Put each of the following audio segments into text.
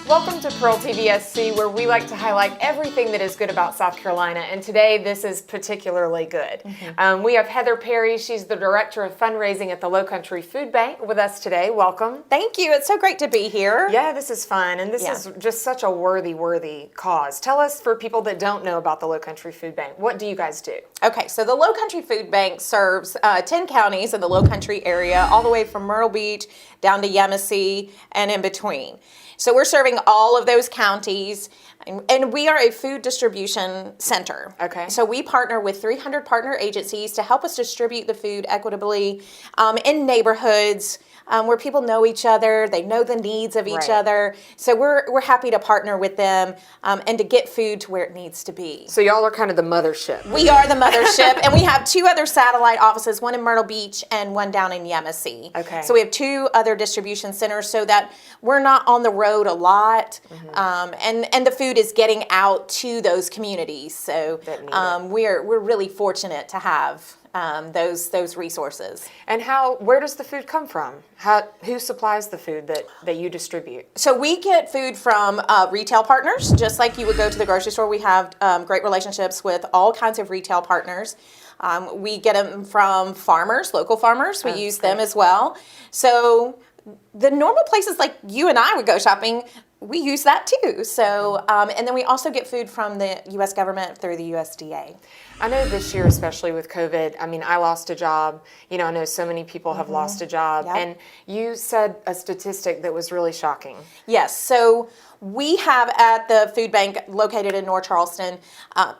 Welcome to PEARLtvsc, where we like to highlight everything that is good about South Carolina, and today this is particularly good. We have Heather Perry. She's the Director of Fundraising at the Lowcountry Food Bank with us today. Welcome. Thank you. It's so great to be here. Yeah, this is fun, and this is just such a worthy cause. Tell us, for people that don't know about the Lowcountry Food Bank, what do you guys do? Okay, so the Lowcountry Food Bank serves 10 counties in the Lowcountry area, all the way from Myrtle Beach down to Yamasee and in between. So we're serving all of those counties, and we are a food distribution center. Okay. So we partner with 300 partner agencies to help us distribute the food equitably in neighborhoods where people know each other, they know the needs of each other. So we're happy to partner with them and to get food to where it needs to be. So y'all are kind of the mothership. We are the mothership, and we have 2 other satellite offices, one in Myrtle Beach and one down in Yamasee. Okay. So we have 2 other distribution centers so that we're not on the road a lot, and the food is getting out to those communities. So we're really fortunate to have those resources. And where does the food come from? Who supplies the food that you distribute? So we get food from retail partners, just like you would go to the grocery store. We have great relationships with all kinds of retail partners. We get them from farmers, local farmers. We use them as well. So the normal places like you and I would go shopping, we use that too. So, and then we also get food from the U.S. government through the USDA. I know this year, especially with COVID, I mean, I lost a job. You know, I know so many people have lost a job. Yep. And you said a statistic that was really shocking. Yes. So we have at the food bank located in North Charleston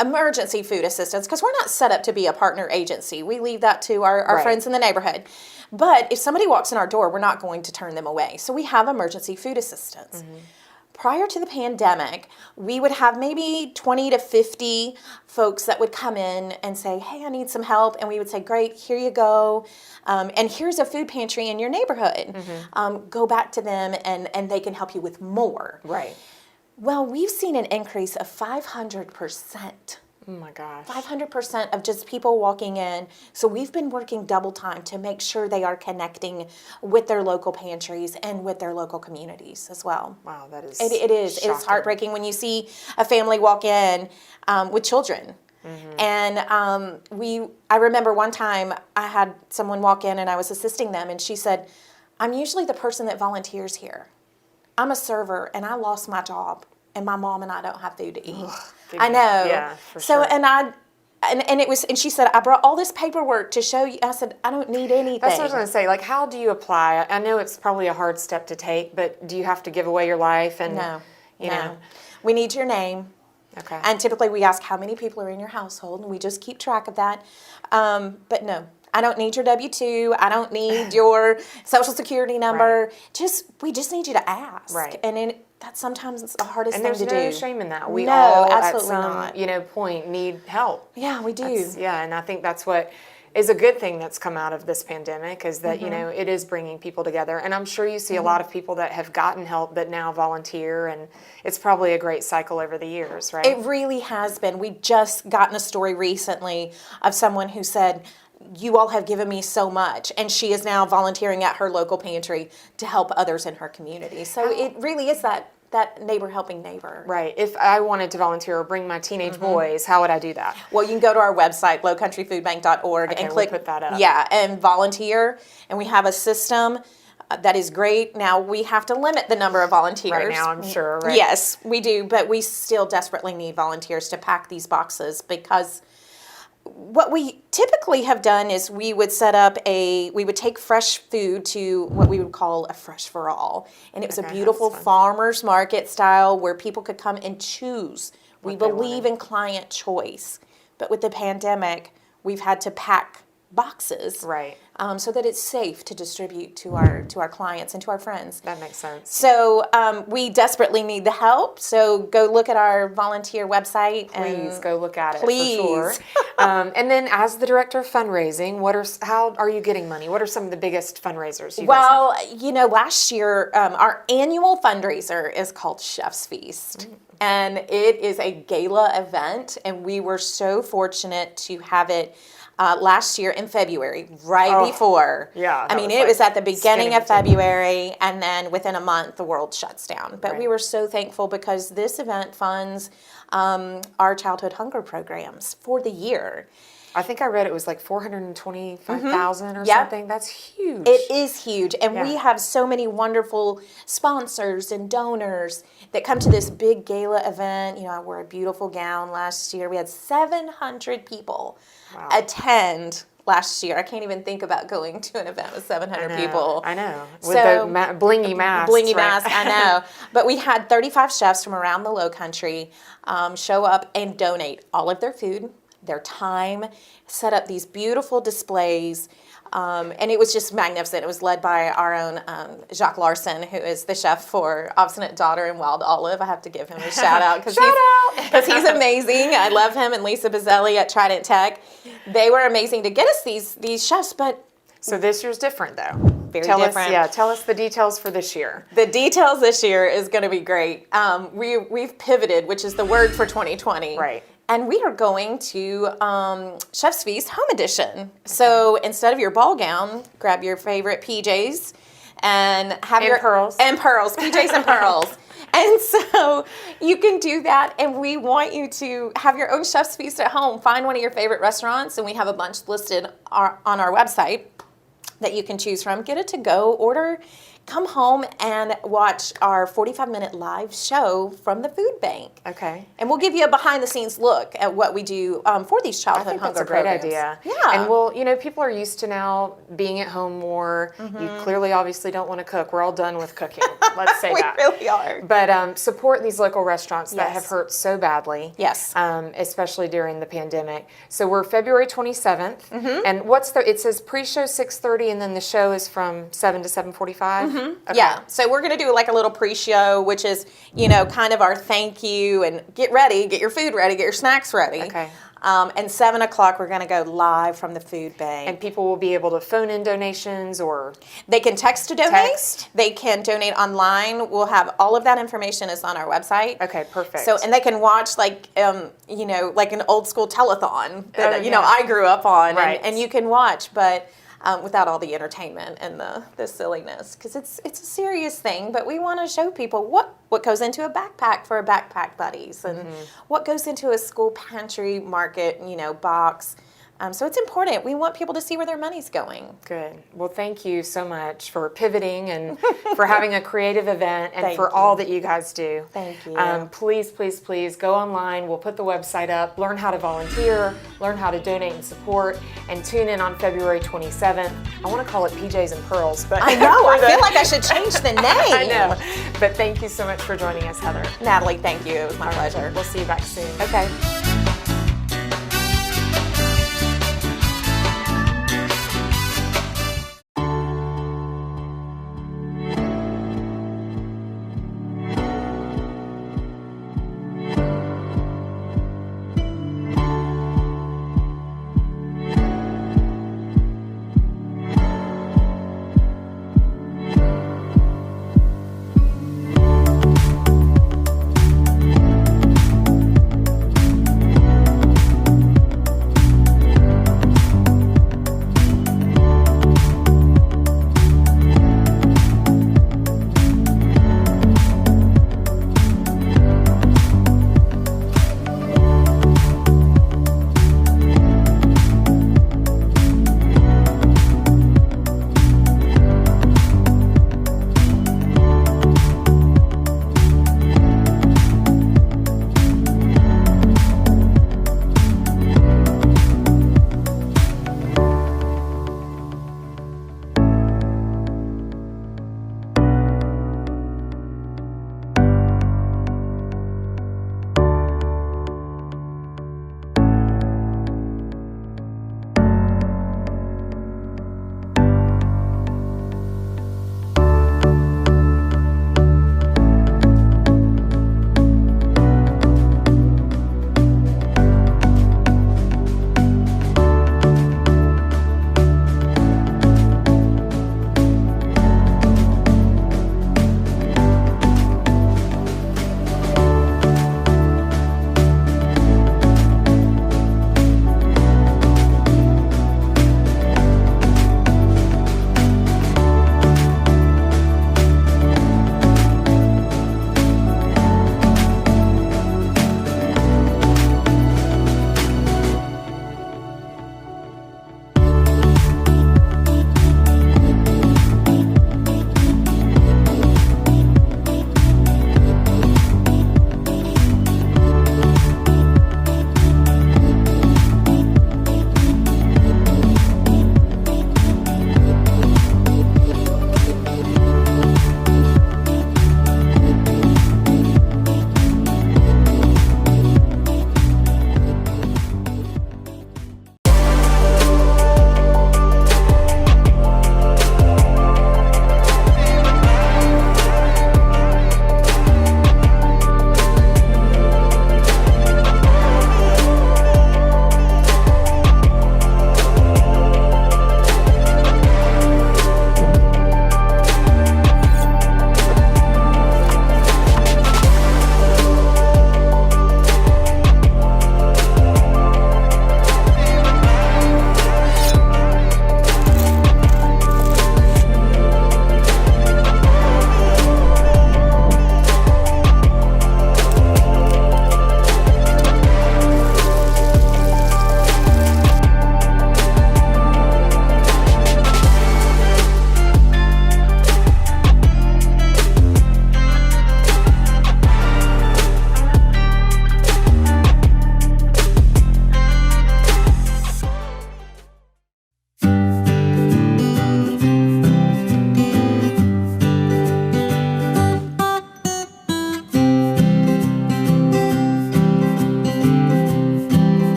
emergency food assistance, because we're not set up to be a partner agency. We leave that to our friends in the neighborhood. But if somebody walks in our door, we're not going to turn them away. So we have emergency food assistance. Prior to the pandemic, we would have maybe 20 to 50 folks that would come in and say, hey, I need some help. And we would say, great, here you go. And here's a food pantry in your neighborhood. Go back to them and they can help you with more. Right. Well, we've seen an increase of 500%. Oh my gosh. 500% of just people walking in. So we've been working double time to make sure they are connecting with their local pantries and with their local communities as well. Wow, that is It is. shocking. It's heartbreaking when you see a family walk in with children. And I remember one time I had someone walk in and I was assisting them, and she said, I'm usually the person that volunteers here. I'm a server and I lost my job, and my mom and I don't have food to eat. I know. Yeah, for so, sure. And she said, I brought all this paperwork to show you. I said, I don't need anything. That's what I was going to say. Like, how do you apply? I know it's probably a hard step to take, but do you have to give away your life? And No. You know? We need your name. Okay. And typically we ask how many people are in your household, and we just keep track of that. But no, I don't need your W-2. I don't need your social security number. We just need you to ask. Right. And that's sometimes the hardest And thing to do. there's no shame in that. We No, all, absolutely at some not. point, need help. Yeah, we do. And I think that's what is a good thing that's come out of this pandemic, is that, it is bringing people together. And I'm sure you see a lot of people that have gotten help but now volunteer, and it's probably a great cycle over the years, right? It really has been. We just gotten a story recently of someone who said, you all have given me so much, and she is now volunteering at her local pantry to help others in her community. So it really is that neighbor helping neighbor. Right. If I wanted to volunteer or bring my teenage boys, how would I do that? Well, you can go to our website, lowcountryfoodbank.org, and click, we'll put that up. Yeah, and volunteer. And we have a system that is great. Now, we have to limit the number of volunteers. Right now, I'm sure, right? Yes, we do, but we still desperately need volunteers to pack these boxes, because what we typically have done is we would take fresh food to what we would call a fresh for all. And it was a beautiful farmer's market style where people could come and choose. We believe in client choice. But with the pandemic, we've had to pack boxes. Right. So that it's safe to distribute to our clients and to our friends. That makes sense. So we desperately need the help. So go look at our volunteer website. Please go look at it. Please. For sure. And then, as the director of fundraising, how are you getting money? What are some of the biggest fundraisers you guys have? Last year our annual fundraiser is called Chef's Feast. And it is a gala event, and we were so fortunate to have it last year in February, right before. Yeah, I that mean, was it like was at the beginning skinny of February, and then within a month, the world shuts down. But we Right. were so thankful because this event funds our childhood hunger programs for the year. I think I read it was like 425,000 or Yep. something. That's huge. It is huge, and we Yeah. have so many wonderful sponsors and donors that come to this big gala event. You know, I wore a beautiful gown last year. We had 700 people Wow. attend last year. I can't even think about going to an event with 700 people. I know. With So, the blingy masks. Blingy right? mask, I know. But we had 35 chefs from around the Low Country show up and donate all of their food, their time, set up these beautiful displays. And it was just magnificent. It was led by our own Jacques Larson, who is the chef for Obstinate Daughter and Wild Olive. I have to give him a shout out because he's amazing. I love him, and Lisa Bazzelli at Trident Tech. They were amazing to get us these chefs, but So this year's different, though. very Tell different. us, tell us the details for this year. The details this year is going to be great. We've pivoted, which is the word for 2020. Right. And we are going to Chef's Feast Home Edition. So instead of your ball gown, grab your favorite PJs and have And your pearls. PJs and pearls. And so you can do that, and we want you to have your own Chef's Feast at home. Find one of your favorite restaurants, and we have a bunch listed on our website that you can choose from. Get it to go, order, come home and watch our 45-minute live show from the food bank. Okay. And we'll give you a behind-the-scenes look at what we do for these I childhood think hunger that's a great programs. idea. Yeah. And well, you know, people are used to now being at home more. You clearly, obviously, don't want to cook. We're all done with cooking. Let's say we that. really are. But support these local restaurants that Yes. have hurt so badly. Yes. Especially during the pandemic. So we're February 27th. And it says pre-show 6:30, and then the show is from 7 to 7:45. Okay. Yeah, so we're going to do like a little pre-show, which is, you know, kind of our thank you, and get ready, get your food ready, get your snacks ready. Okay. And 7 o'clock, we're going to go live from the food bank. And people will be able to phone in donations or They can text to donate. Text. They can donate online. We'll have all of that information is on our website. Okay, perfect. So, and they can watch like, you know, like an old school telethon that, Oh, you know, yeah. I grew up on, Right. and you can watch, but without all the entertainment and the silliness, because it's a serious thing. But we want to show people what goes into a backpack for our backpack buddies, and what goes into a school pantry market, you know, box. So it's important. We want people to see where their money's going. Good. Well, thank you so much for pivoting and for having a creative event and Thank for you. all that you guys do. Thank you. Please, please, please go online. We'll put the website up. Learn how to volunteer. Learn how to donate and support. And tune in on February 27th. I want to call it PJs and Pearls, but I know. I for the- feel like I should change the name. I know. But thank you so much for joining us, Heather. Natalie, thank you. It was my pleasure. We'll see you back soon. Okay.